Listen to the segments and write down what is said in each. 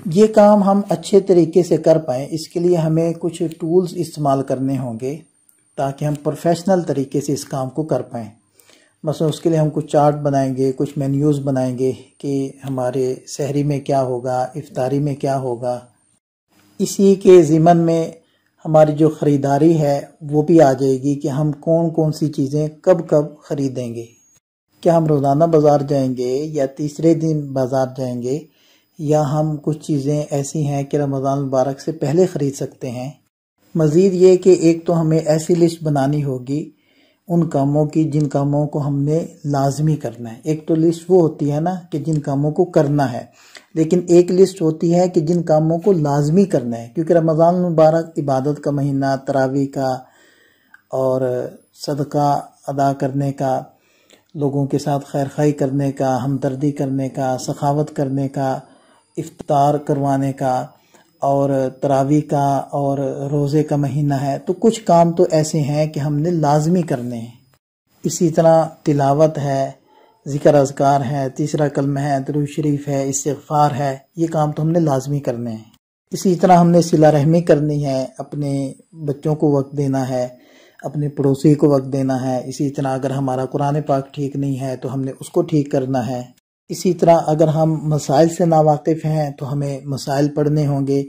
یہ کام ہم اچھے طریقے سے کر پائیں، اس کے لیے ہمیں کچھ ٹولز استعمال کرنے ہوں گے تاکہ ہم پروفیشنل طریقے سے اس کام کو کر پائیں۔ مثلا اس کے لیے ہم کچھ چارٹ بنائیں گے، کچھ مینیوز بنائیں گے کہ ہمارے سحری میں کیا ہوگا، افطاری میں کیا ہوگا۔ اسی کے ضمن میں ہماری جو خریداری ہے وہ بھی آ جائے گی کہ ہم کون کون سی چیزیں کب کب خریدیں گے۔ کیا ہم روزانہ بازار جائیں گے یا تیسرے دن بازار جائیں گے، یا ہم کچھ چیزیں ایسی ہیں کہ رمضان المبارک سے پہلے خرید سکتے ہیں۔ مزید یہ کہ ایک تو ہمیں ایسی لسٹ بنانی ہوگی ان کاموں کی جن کاموں کو ہم نے لازمی کرنا ہے۔ ایک تو لسٹ وہ ہوتی ہے نا کہ جن کاموں کو کرنا ہے، لیکن ایک لسٹ ہوتی ہے کہ جن کاموں کو لازمی کرنا ہے، کیونکہ رمضان المبارک عبادت کا مہینہ، تراویح کا اور صدقہ ادا کرنے کا، لوگوں کے ساتھ خیر خواہی کرنے کا، ہمدردی کرنے کا، سخاوت کرنے کا، افطار کروانے کا، اور تراویح کا اور روزے کا مہینہ ہے۔ تو کچھ کام تو ایسے ہیں کہ ہم نے لازمی کرنے ہیں۔ اسی طرح تلاوت ہے، ذکر اذکار ہے، تیسرا کلمہ ہے، درود شریف ہے، استغفار ہے، یہ کام تو ہم نے لازمی کرنے ہیں۔ اسی طرح ہم نے صلہ رحمی کرنی ہے، اپنے بچوں کو وقت دینا ہے، اپنے پڑوسی کو وقت دینا ہے۔ اسی طرح اگر ہمارا قرآن پاک ٹھیک نہیں ہے تو ہم نے اس کو ٹھیک کرنا ہے۔ اسی طرح اگر ہم مسائل سے ناواقف ہیں تو ہمیں مسائل پڑھنے ہوں گے،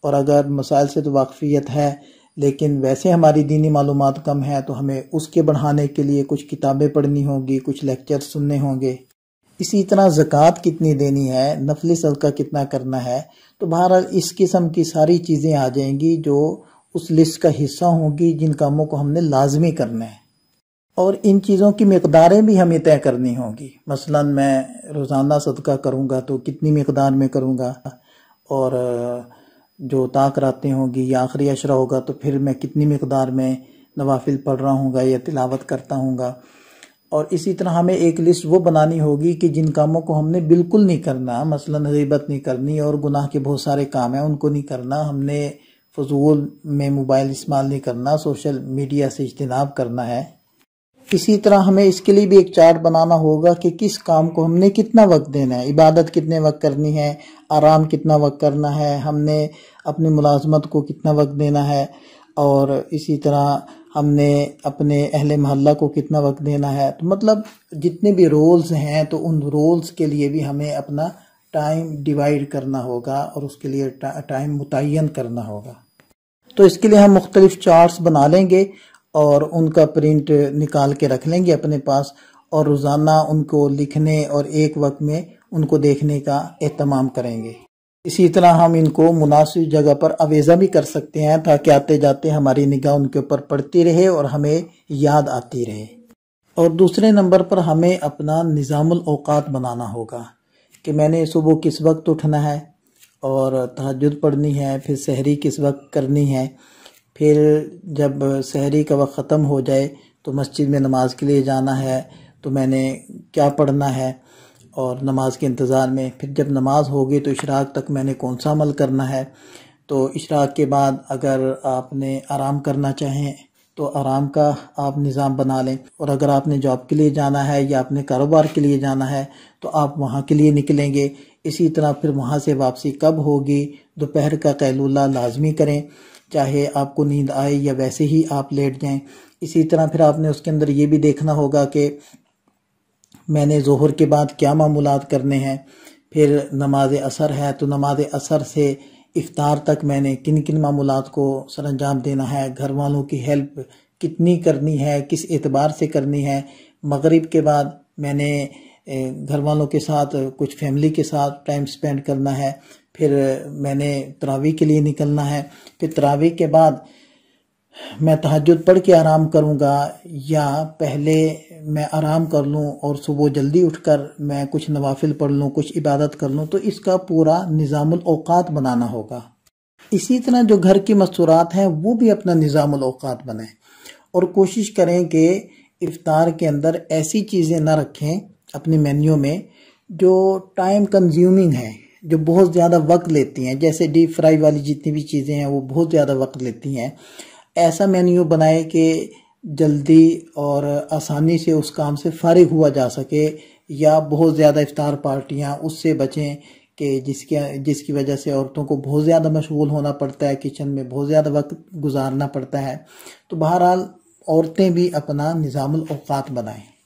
اور اگر مسائل سے تو واقفیت ہے لیکن ویسے ہماری دینی معلومات کم ہے تو ہمیں اس کے بڑھانے کے لیے کچھ کتابیں پڑھنی ہوں گی، کچھ لیکچر سننے ہوں گے۔ اسی طرح زکوٰۃ کتنی دینی ہے، نفلی صدقہ کتنا کرنا ہے۔ تو بہرحال اس قسم کی ساری چیزیں آ جائیں گی جو اس لسٹ کا حصہ ہوں گی جن کاموں کو ہم نے لازمی کرنا ہے، اور ان چیزوں کی مقداریں بھی ہمیں طے کرنی ہوں گی۔ مثلا میں روزانہ صدقہ کروں گا تو کتنی مقدار میں کروں گا، اور جو طاق راتیں ہوں گی یا آخری عشرہ ہوگا تو پھر میں کتنی مقدار میں نوافل پڑھ رہا ہوں گا یا تلاوت کرتا ہوں گا۔ اور اسی طرح ہمیں ایک لسٹ وہ بنانی ہوگی کہ جن کاموں کو ہم نے بالکل نہیں کرنا، مثلا غیبت نہیں کرنی، اور گناہ کے بہت سارے کام ہیں ان کو نہیں کرنا، ہم نے فضول میں موبائل استعمال نہیں کرنا، سوشل میڈیا سے اجتناب کرنا ہے۔ اسی طرح ہمیں اس کے لیے بھی ایک چارٹ بنانا ہوگا کہ کس کام کو ہم نے کتنا وقت دینا ہے، عبادت کتنے وقت کرنی ہے، آرام کتنا وقت کرنا ہے، ہم نے اپنی ملازمت کو کتنا وقت دینا ہے، اور اسی طرح ہم نے اپنے اہل محلہ کو کتنا وقت دینا ہے۔ تو مطلب جتنے بھی رولز ہیں تو ان رولز کے لیے بھی ہمیں اپنا ٹائم ڈیوائیڈ کرنا ہوگا اور اس کے لیے ٹائم متعین کرنا ہوگا۔ تو اس کے لیے ہم مختلف چارٹس بنا لیں گے اور ان کا پرنٹ نکال کے رکھ لیں گے اپنے پاس، اور روزانہ ان کو لکھنے اور ایک وقت میں ان کو دیکھنے کا اہتمام کریں گے۔ اسی طرح ہم ان کو مناسب جگہ پر اویزہ بھی کر سکتے ہیں تاکہ آتے جاتے ہماری نگاہ ان کے اوپر پڑتی رہے اور ہمیں یاد آتی رہے۔ اور دوسرے نمبر پر ہمیں اپنا نظام الاوقات بنانا ہوگا کہ میں نے صبح کس وقت اٹھنا ہے، اور تہجد پڑھنی ہے، پھر سحری کس وقت کرنی ہے، پھر جب سحری کا وقت ختم ہو جائے تو مسجد میں نماز کے لیے جانا ہے تو میں نے کیا پڑھنا ہے، اور نماز کے انتظار میں پھر جب نماز ہوگی تو اشراق تک میں نے کون سا عمل کرنا ہے۔ تو اشراق کے بعد اگر آپ نے آرام کرنا چاہیں تو آرام کا آپ نظام بنا لیں، اور اگر آپ نے جاب کے لیے جانا ہے یا اپنے کاروبار کے لیے جانا ہے تو آپ وہاں کے لیے نکلیں گے۔ اسی طرح پھر وہاں سے واپسی کب ہوگی، دوپہر کا قیلولہ لازمی کریں، چاہے آپ کو نیند آئے یا ویسے ہی آپ لیٹ جائیں۔ اسی طرح پھر آپ نے اس کے اندر یہ بھی دیکھنا ہوگا کہ میں نے ظہر کے بعد کیا معمولات کرنے ہیں، پھر نماز عصر ہے تو نماز عصر سے افطار تک میں نے کن کن معمولات کو سر انجام دینا ہے، گھر والوں کی ہیلپ کتنی کرنی ہے، کس اعتبار سے کرنی ہے۔ مغرب کے بعد میں نے گھر والوں کے ساتھ کچھ فیملی کے ساتھ ٹائم سپینڈ کرنا ہے، پھر میں نے تراویح کے لیے نکلنا ہے، پھر تراویح کے بعد میں تہجد پڑھ کے آرام کروں گا یا پہلے میں آرام کر لوں اور صبح جلدی اٹھ کر میں کچھ نوافل پڑھ لوں، کچھ عبادت کر لوں۔ تو اس کا پورا نظام الاوقات بنانا ہوگا۔ اسی طرح جو گھر کی مستورات ہیں وہ بھی اپنا نظام الاوقات بنائیں، اور کوشش کریں کہ افطار کے اندر ایسی چیزیں نہ رکھیں اپنے مینیو میں جو ٹائم کنزیومنگ ہیں، جو بہت زیادہ وقت لیتی ہیں، جیسے ڈیپ فرائی والی جتنی بھی چیزیں ہیں وہ بہت زیادہ وقت لیتی ہیں۔ ایسا مینیو بنائے کہ جلدی اور آسانی سے اس کام سے فارغ ہوا جا سکے، یا بہت زیادہ افطار پارٹیاں اس سے بچیں کہ جس کی وجہ سے عورتوں کو بہت زیادہ مشغول ہونا پڑتا ہے، کچن میں بہت زیادہ وقت گزارنا پڑتا ہے۔ تو بہرحال عورتیں بھی اپنا نظام الاوقات بنائیں۔